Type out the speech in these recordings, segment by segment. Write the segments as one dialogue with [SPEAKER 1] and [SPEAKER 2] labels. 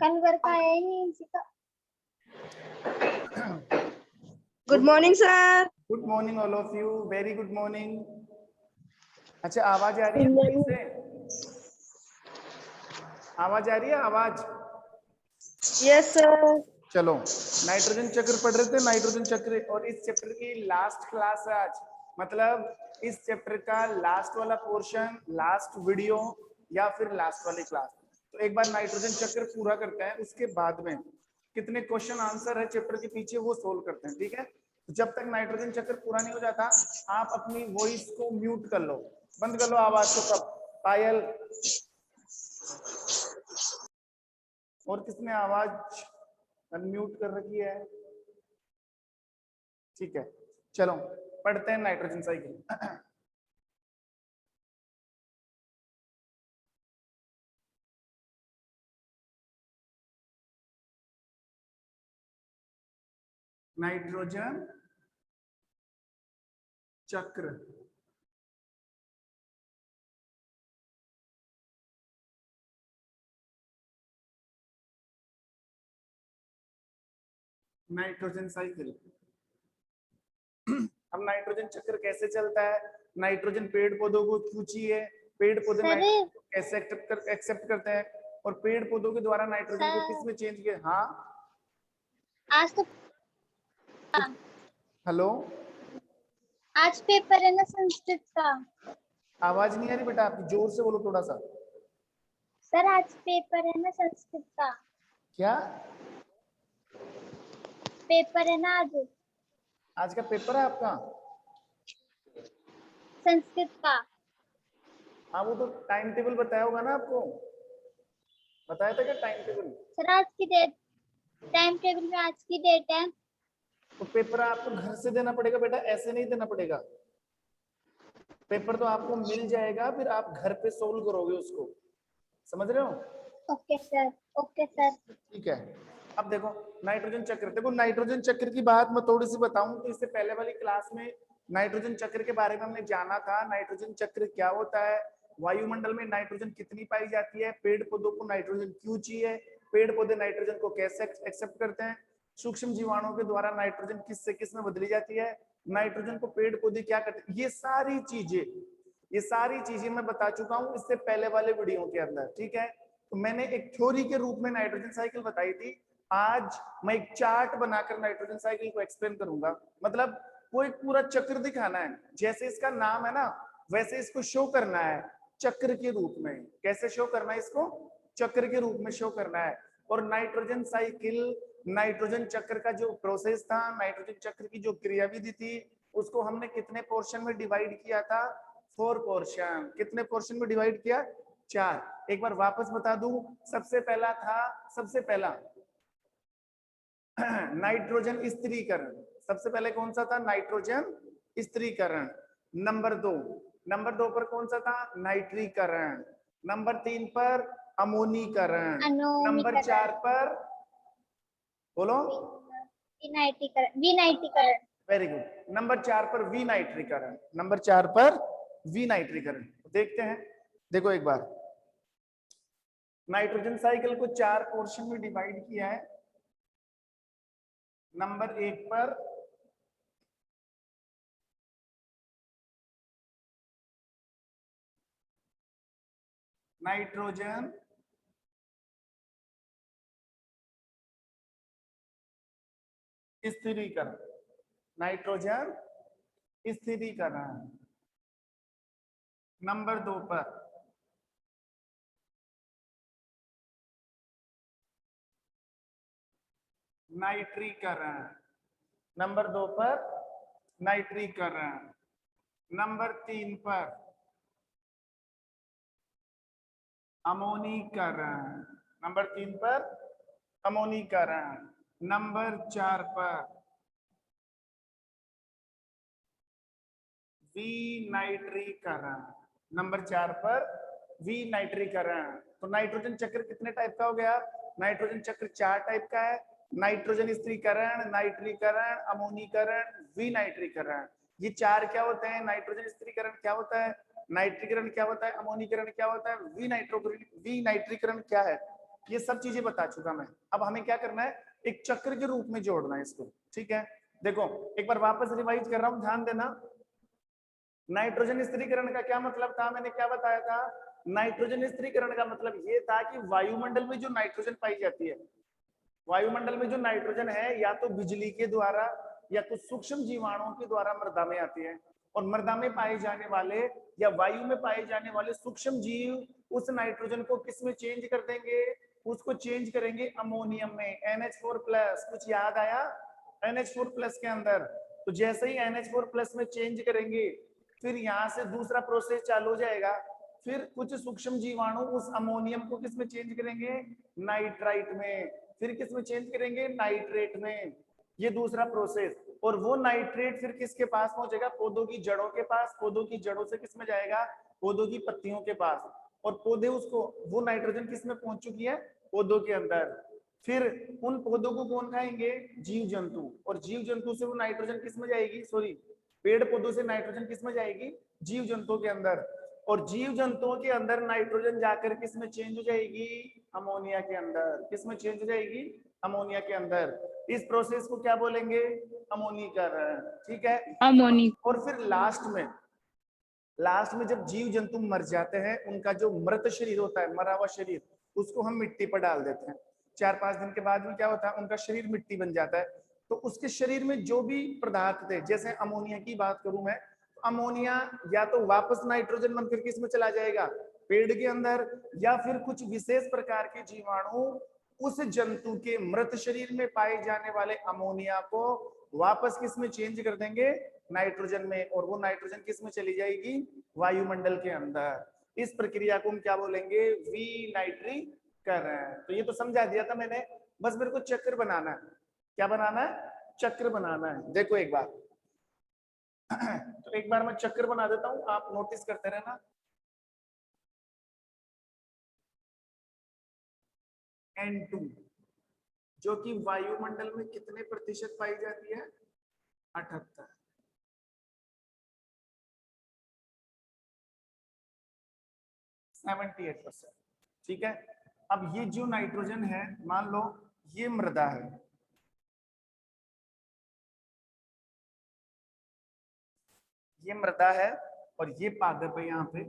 [SPEAKER 1] कन्वर का है नहीं इसी का।
[SPEAKER 2] Good morning sir.
[SPEAKER 3] Good morning all of you, very good morning. अच्छा, आवाज आ रही है ठीक से? आवाज आ रही है? आवाज?
[SPEAKER 2] Yes sir.
[SPEAKER 3] चलो, नाइट्रोजन चक्र पढ़ रहे थे, नाइट्रोजन चक्र, और इस चैप्टर की लास्ट क्लास है आज। मतलब इस चैप्टर का लास्ट वाला पोर्शन, लास्ट वीडियो या फिर लास्ट वाली क्लास। तो एक बार नाइट्रोजन चक्र पूरा करते हैं, उसके बाद में कितने क्वेश्चन आंसर है चैप्टर के पीछे वो सोल्व करते हैं, ठीक है? तो जब तक नाइट्रोजन चक्र पूरा नहीं हो जाता, आप अपनी वॉइस को म्यूट कर लो, बंद कर लो आवाज को सब। पायल और किसने आवाज अनम्यूट कर रखी है? ठीक है, चलो पढ़ते हैं नाइट्रोजन साइकिल। नाइट्रोजन चक्र। Nitrogen cycle. अब नाइट्रोजन चक्र कैसे चलता है? नाइट्रोजन पेड़ पौधों को क्यों चाहिए? पेड़ पौधे नाइट्रोजन को कैसे एक्सेप्ट करते हैं? और पेड़ पौधों के द्वारा नाइट्रोजन को किस में चेंज किया? हाँ
[SPEAKER 1] आज तो
[SPEAKER 3] हेलो,
[SPEAKER 1] आज पेपर है ना संस्कृत का।
[SPEAKER 3] आवाज नहीं आ रही बेटा आपकी, जोर से बोलो थोड़ा सा।
[SPEAKER 1] सर आज पेपर है ना संस्कृत का।
[SPEAKER 3] क्या
[SPEAKER 1] पेपर है ना आज?
[SPEAKER 3] आज का पेपर है आपका?
[SPEAKER 1] संस्कृत का।
[SPEAKER 3] हाँ, वो तो टाइम टेबल बताया होगा ना आपको, बताया था क्या टाइम टेबल?
[SPEAKER 1] सर आज की डेट, टाइम टेबल में आज की डेट है।
[SPEAKER 3] तो पेपर आपको घर से देना पड़ेगा बेटा, ऐसे नहीं देना पड़ेगा। पेपर तो आपको मिल जाएगा, फिर आप घर पे सोल्व करोगे उसको, समझ रहे हो?
[SPEAKER 1] Okay sir, okay sir.
[SPEAKER 3] ठीक है, अब देखो नाइट्रोजन चक्र। देखो नाइट्रोजन चक्र की बात मैं थोड़ी सी बताऊं तो इससे पहले वाली क्लास में नाइट्रोजन चक्र के बारे में हमने जाना था। नाइट्रोजन चक्र क्या होता है, वायुमंडल में नाइट्रोजन कितनी पाई जाती है, पेड़ पौधों को नाइट्रोजन क्यों चाहिए, पेड़ पौधे नाइट्रोजन को कैसे एक्सेप्ट करते हैं, सूक्ष्म जीवाणुओं के द्वारा नाइट्रोजन किस से किस में बदली जाती है, नाइट्रोजन को पेड़ पौधे क्या करते हैं, ये सारी चीजें मैं बता चुका हूं इससे पहले वाले वीडियो के अंदर, ठीक है? तो मैंने एक थ्योरी के रूप में नाइट्रोजन साइकिल बताई थी। आज मैं एक चार्ट बनाकर नाइट्रोजन साइकिल को एक्सप्लेन करूंगा। मतलब वो एक पूरा चक्र दिखाना है, जैसे इसका नाम है ना वैसे इसको शो करना है चक्र के रूप में। कैसे शो करना है इसको? चक्र के रूप में शो करना है। और नाइट्रोजन साइकिल, नाइट्रोजन चक्र का जो प्रोसेस था, नाइट्रोजन चक्र की जो क्रियाविधि थी, उसको हमने कितने पोर्शन में डिवाइड किया था? 4 पोर्शन। कितने पोर्शन में डिवाइड किया? 4। एक बार वापस बता दूं, सबसे पहला नाइट्रोजन स्थिरीकरण। सबसे पहले कौन सा था? नाइट्रोजन स्थिरीकरण। नंबर 2 पर कौन सा था? नाइट्रीकरण। नंबर 3 पर अमोनीकरण। नंबर 4 पर बोलो
[SPEAKER 1] विनाइट्रीकरण।
[SPEAKER 3] Very good. नंबर 4 पर विनाइट्रीकरण। नंबर 4 पर विनाइट्रीकरण। देखते हैं, देखो एक बार नाइट्रोजन साइकिल को 4 पोर्शन में डिवाइड किया है। नंबर 1 पर नाइट्रोजन स्थिरीकरण, नाइट्रोजन स्थिरीकरण। नंबर 2 पर नाइट्रीकरण। नंबर 2 पर नाइट्रीकरण। नंबर 3 पर अमोनीकरण। नंबर 3 पर अमोनीकरण। नंबर 4 पर विनाइट्रीकरण। नंबर 4 पर विनाइट्रीकरण। तो नाइट्रोजन चक्र कितने टाइप का हो गया? नाइट्रोजन चक्र 4 टाइप का है। नाइट्रोजन स्थिरीकरण, नाइट्रीकरण, अमोनीकरण, विनाइट्रीकरण। ये 4 क्या होते हैं? नाइट्रोजन स्थिरीकरण क्या होता है, नाइट्रीकरण क्या होता है, अमोनीकरण क्या होता है, विनाइट्रीकरण क्या है? ये सब चीजें बता चुका मैं। अब हमें क्या करना है, एक चक्र के रूप में जोड़ना है इसको, ठीक है। देखो एक बार वापस रिवाइज कर रहा हूं, ध्यान देना। नाइट्रोजन स्थिरीकरण का क्या मतलब था, मैंने क्या बताया था। नाइट्रोजन स्थिरीकरण का मतलब ये था कि वायुमंडल में जो नाइट्रोजन पाई जाती है, वायुमंडल में जो नाइट्रोजन है या तो बिजली के द्वारा या कुछ सूक्ष्म जीवाणुओं के द्वारा मृदा में आती है, और मृदा में पाए जाने वाले या वायु में पाए जाने वाले सूक्ष्म जीव उस नाइट्रोजन को किस में चेंज कर देंगे, उसको चेंज करेंगे अमोनियम में, NH4+। कुछ याद आया NH4+ के अंदर। तो जैसे ही NH4+ में चेंज करेंगे, फिर यहाँ से दूसरा प्रोसेस चालू हो जाएगा। फिर कुछ सूक्ष्म जीवाणु उस अमोनियम को किस में चेंज करेंगे, नाइट्राइट में। फिर किस में चेंज करेंगे, नाइट्रेट में। ये दूसरा प्रोसेस। और वो नाइट्रेट फिर किसके पास पहुंचेगा, पौधों की जड़ों के पास। पौधों की जड़ों से किस में जाएगा, पौधों की पत्तियों के पास। और पौधे उसको, वो नाइट्रोजन किस में पहुंच चुकी है, पौधों के अंदर। फिर उन पौधों को कौन खाएंगे, जीव जंतु। और जीव जंतु से वो नाइट्रोजन किस में जाएगी, सॉरी पेड़ पौधों से नाइट्रोजन किस में जाएगी, जीव जंतुओं के अंदर। और जीव जंतुओं के अंदर नाइट्रोजन जाकर किस में चेंज हो जाएगी, अमोनिया के अंदर। किस में चेंज हो जाएगी, अमोनिया के अंदर। इस प्रोसेस को क्या बोलेंगे, अमोनीकरण, ठीक है।
[SPEAKER 4] अमोनी।
[SPEAKER 3] और फिर लास्ट में जब जीव जंतु मर जाते हैं, उनका जो मृत शरीर होता है, मरा हुआ शरीर, उसको हम मिट्टी पर डाल देते हैं। 4-5 दिन के बाद में क्या होता है, उनका शरीर मिट्टी बन जाता है। तो उसके शरीर में जो भी पदार्थ थे, जैसे अमोनिया की बात करूं मैं, अमोनिया या तो वापस नाइट्रोजन बनकर किस में चला जाएगा, पेड़ के अंदर। या फिर कुछ विशेष प्रकार के जीवाणु उस जंतु के मृत शरीर में पाए जाने वाले अमोनिया को वापस किस में चेंज कर देंगे, नाइट्रोजन में। और वो नाइट्रोजन किस में चली जाएगी, वायुमंडल के अंदर। इस प्रक्रिया को हम क्या बोलेंगे, विनाइट्रीकरण। तो ये तो समझा दिया था मैंने, बस मेरे को चक्र बनाना है। क्या बनाना है, चक्र बनाना है। देखो एक बार तो एक बार मैं चक्र बना देता हूं, आप नोटिस करते रहना। N2 जो कि वायुमंडल में कितने प्रतिशत पाई जाती है, 78, 78%, ठीक है। अब ये जो नाइट्रोजन है, मान लो ये मृदा है, ये मृदा है और ये पादप है यहाँ पे।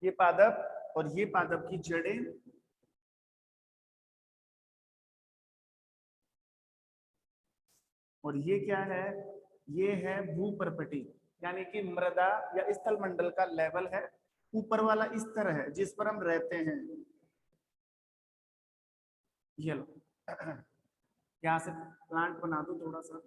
[SPEAKER 3] ये पादप और ये पादप की जड़ें, और ये क्या है, ये है भूपर्पटी, यानी कि मृदा या स्थल मंडल का लेवल है, ऊपर वाला स्तर है जिस पर हम रहते हैं। ये लो यहाँ से प्लांट बना दो थोड़ा सा।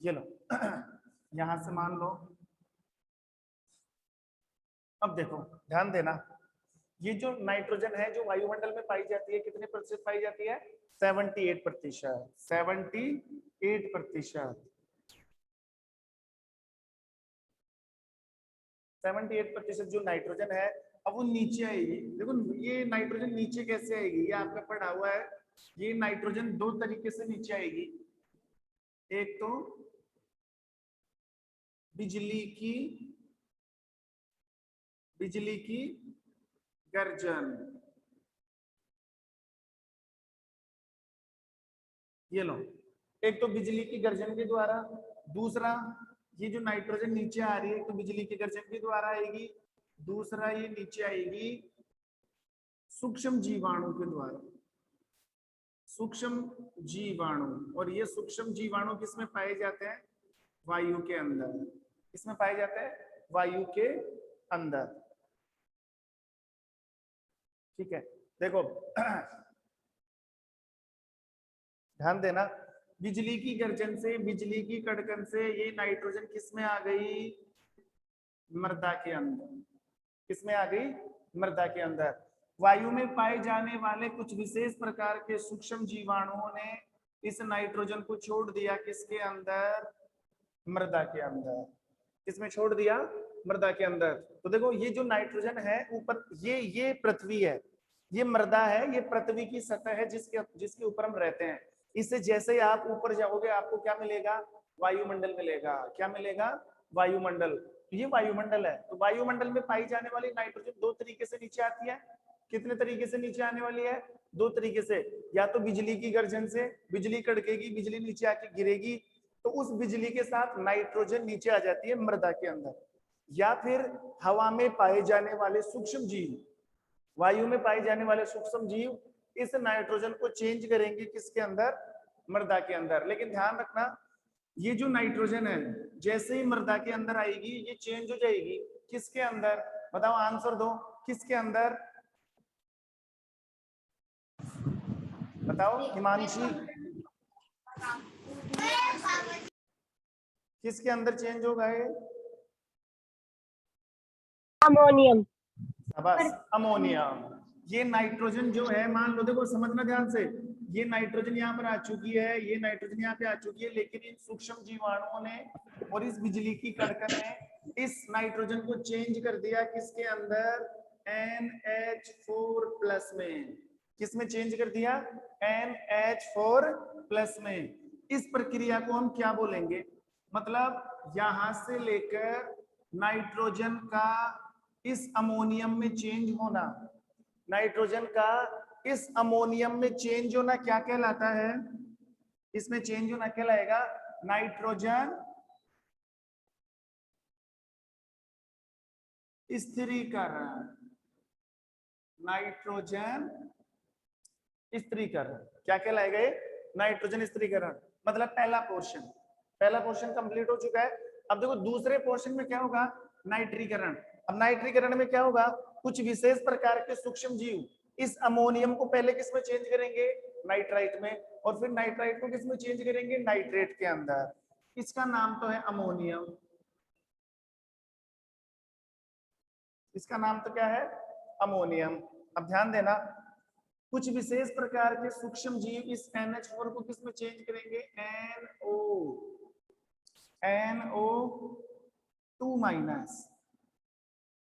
[SPEAKER 3] ये लो यहां से मान लो। अब देखो ध्यान देना, ये जो नाइट्रोजन है जो वायुमंडल में पाई जाती है, कितने प्रतिशत पाई जाती है, 78%। 78%, 78% जो नाइट्रोजन है, अब वो नीचे आएगी। देखो ये नाइट्रोजन नीचे कैसे आएगी, ये आपका पढ़ा हुआ है। ये नाइट्रोजन दो तरीके से नीचे आएगी। एक तो बिजली की गर्जन, ये लो, एक तो बिजली की गर्जन के द्वारा। दूसरा ये जो नाइट्रोजन नीचे आ रही है तो बिजली की गर्जन के द्वारा आएगी। दूसरा ये नीचे आएगी सूक्ष्म जीवाणु के द्वारा। सूक्ष्म जीवाणु, और ये सूक्ष्म जीवाणु किसमें पाए जाते हैं? वायु के अंदर। किसमें पाए जाते हैं? वायु के अंदर। ठीक है, देखो ध्यान देना, बिजली की गर्जन से, बिजली की कड़कन से ये नाइट्रोजन किसमें आ गई? मृदा के अंदर। किसमें आ गई? मृदा के अंदर। वायु में पाए जाने वाले कुछ विशेष प्रकार के सूक्ष्म जीवाणुओं ने इस नाइट्रोजन को छोड़ दिया किसके अंदर? मृदा के अंदर। किसमें छोड़ दिया? मृदा के अंदर। तो देखो ये जो नाइट्रोजन है ऊपर, ये पृथ्वी है, ये मृदा है, ये पृथ्वी की सतह है जिसके ऊपर हम रहते हैं। इससे जैसे ही आप ऊपर जाओगे आपको क्या मिलेगा? वायुमंडल मिलेगा। क्या मिलेगा? वायुमंडल। तो ये वायुमंडल है। तो वायुमंडल में पाई जाने वाली नाइट्रोजन दो तरीके से नीचे आती है। कितने तरीके से नीचे आने वाली है? दो तरीके से। या तो बिजली की गर्जन से, बिजली कड़केगी, बिजली नीचे आके गिरेगी, तो उस बिजली के साथ नाइट्रोजन नीचे आ जाती है मृदा के अंदर। या फिर हवा में पाए जाने वाले सूक्ष्म जीव, वायु में पाए जाने वाले सूक्ष्म जीव इस नाइट्रोजन को चेंज करेंगे किसके अंदर? मृदा के अंदर। लेकिन ध्यान रखना, ये जो नाइट्रोजन है जैसे ही मृदा के अंदर आएगी ये चेंज हो जाएगी किसके अंदर? बताओ, आंसर दो, किसके अंदर? बताओ हिमांशी, किसके अंदर चेंज होगा ये?
[SPEAKER 2] अमोनियम।
[SPEAKER 3] बस अमोनिया। ये नाइट्रोजन जो है, मान लो, देखो समझना ध्यान से, ये नाइट्रोजन यहाँ पर आ चुकी है, ये नाइट्रोजन यहाँ पे आ चुकी है, लेकिन इन सूक्ष्म जीवाणुओं ने और इस बिजली की कड़कन ने इस नाइट्रोजन को चेंज कर दिया किसके अंदर? NH4+ में। किसमें चेंज कर दिया? NH4+ में। इस प्रक्रिया को हम क्या बोलेंगे? मतलब यहां से लेकर नाइट्रोजन का इस अमोनियम में चेंज होना, नाइट्रोजन का इस अमोनियम में चेंज होना क्या कहलाता है? इसमें चेंज होना कहलाएगा नाइट्रोजन स्थिरीकरण। नाइट्रोजन स्थिरीकरण क्या कहलाएगा? ये नाइट्रोजन स्थिरीकरण। मतलब पहला पोर्शन कंप्लीट हो चुका है। अब देखो दूसरे पोर्शन में क्या होगा? नाइट्रीकरण। अब नाइट्रीकरण में क्या होगा? कुछ विशेष प्रकार के सूक्ष्म जीव इस अमोनियम को पहले किस में चेंज करेंगे? नाइट्राइट में। और फिर नाइट्राइट को किस में चेंज करेंगे? नाइट्रेट के अंदर। इसका नाम तो है अमोनियम। इसका नाम तो क्या है? अमोनियम। अब ध्यान देना, कुछ विशेष प्रकार के सूक्ष्म जीव इस NH4 को किस में चेंज करेंगे? NO2 माइनस,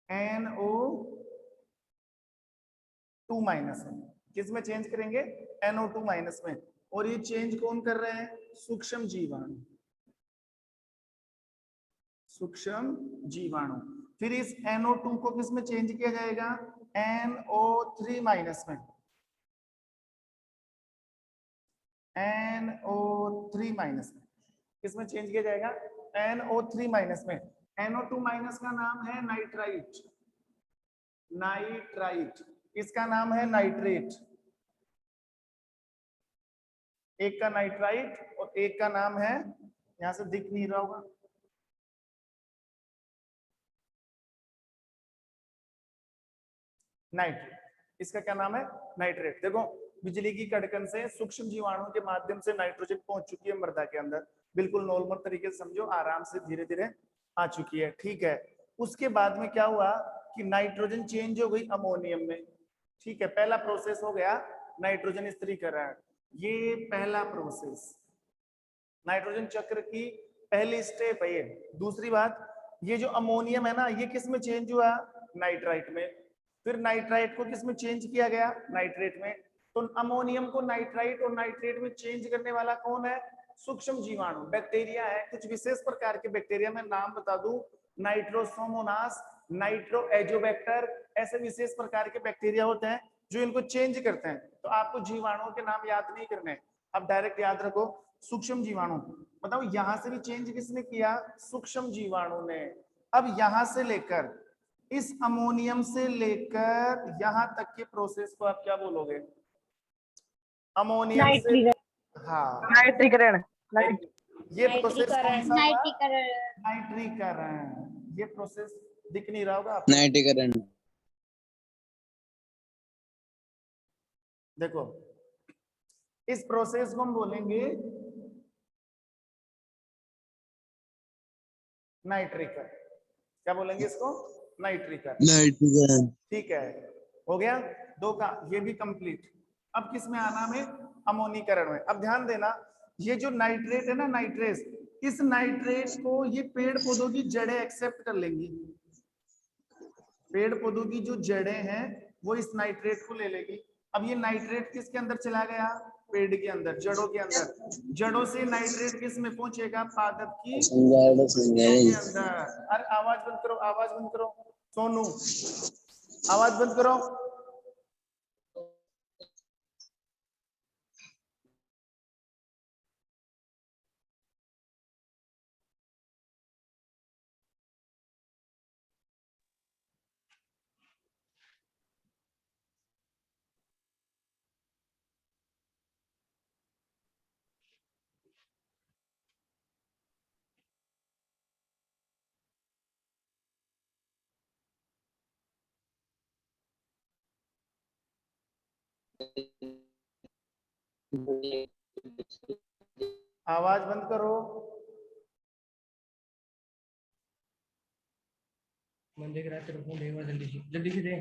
[SPEAKER 3] NO2 माइनस में। किस में चेंज करेंगे? NO2 माइनस में। और ये चेंज कौन कर रहे हैं? सूक्ष्म जीवाणु। सूक्ष्म जीवाणु। फिर इस NO2 को किस में चेंज किया जाएगा? NO3 माइनस में। NO3 माइनस में किस में चेंज किया जाएगा? NO3 माइनस में। NO2 माइनस का नाम है नाइट्राइट। नाइट्राइट। इसका नाम है नाइट्रेट। एक का नाइट्राइट और एक का नाम है, यहां से दिख नहीं रहा होगा, नाइट्रेट। इसका क्या नाम है? नाइट्रेट। देखो बिजली की कड़कन से सूक्ष्म जीवाणुओं के माध्यम से नाइट्रोजन पहुंच चुकी है मृदा के अंदर। बिल्कुल नॉर्मल तरीके से समझो, आराम से धीरे धीरे आ चुकी है। ठीक है, उसके बाद में क्या हुआ कि नाइट्रोजन चेंज हो गई अमोनियम में। ठीक है, पहला प्रोसेस हो गया नाइट्रोजन स्थिरीकरण। ये पहला प्रोसेस नाइट्रोजन चक्र की पहली स्टेप है ये। दूसरी बात, ये जो अमोनियम है ना, ये किस में चेंज हुआ? नाइट्राइट में। फिर नाइट्राइट को किस में चेंज किया गया? नाइट्रेट में। तो अमोनियम को नाइट्राइट और नाइट्रेट में चेंज करने वाला कौन है? सूक्ष्म जीवाणु, बैक्टीरिया है। कुछ विशेष प्रकार के बैक्टीरिया, मैं नाम बता दूं, नाइट्रोसोमोनास, नाइट्रोएजोबैक्टर, ऐसे विशेष प्रकार के बैक्टीरिया होते हैं जो इनको चेंज करते हैं। तो आपको जीवाणुओं के नाम याद नहीं करने, अब डायरेक्ट याद रखो सूक्ष्म जीवाणु। बताओ यहां से भी चेंज किसने किया? सूक्ष्म जीवाणु ने। अब यहां से लेकर इस अमोनियम से लेकर यहां तक के प्रोसेस को आप क्या बोलोगे? अमोनियम से, हाँ
[SPEAKER 2] नाइट्रीकरण।
[SPEAKER 3] ये प्रोसेस कौन सा था?
[SPEAKER 1] नाइट्रीकरण।
[SPEAKER 3] नाइट्रीकरण। ये प्रोसेस दिख नहीं रहा होगा आपको।
[SPEAKER 4] नाइट्रीकरण।
[SPEAKER 3] देखो इस प्रोसेस को हम बोलेंगे नाइट्रीकरण। क्या बोलेंगे इसको? नाइट्रीकरण।
[SPEAKER 4] नाइट्रीकरण।
[SPEAKER 3] ठीक है, हो गया दो का, ये भी कंप्लीट। अब किस में आना में? अमोनीकरण में। अब ध्यान देना, ये जो नाइट्रेट है ना, नाइट्रेस, इस नाइट्रेट को ये पेड़ पौधों की जड़ें एक्सेप्ट कर लेंगी। पेड़ पौधों की जो जड़ें हैं वो इस नाइट्रेट को ले लेगी। अब ये नाइट्रेट किसके अंदर चला गया? पेड़ के अंदर, जड़ों के अंदर। जड़ों से नाइट्रेट किस में पहुंचेगा? पादप की के अंदर। अरे आवाज बंद करो, आवाज बंद करो सोनू, आवाज बंद करो। आवाज बंद करो।
[SPEAKER 5] मंदिर के रास्ते रुको, जल्दी से दे।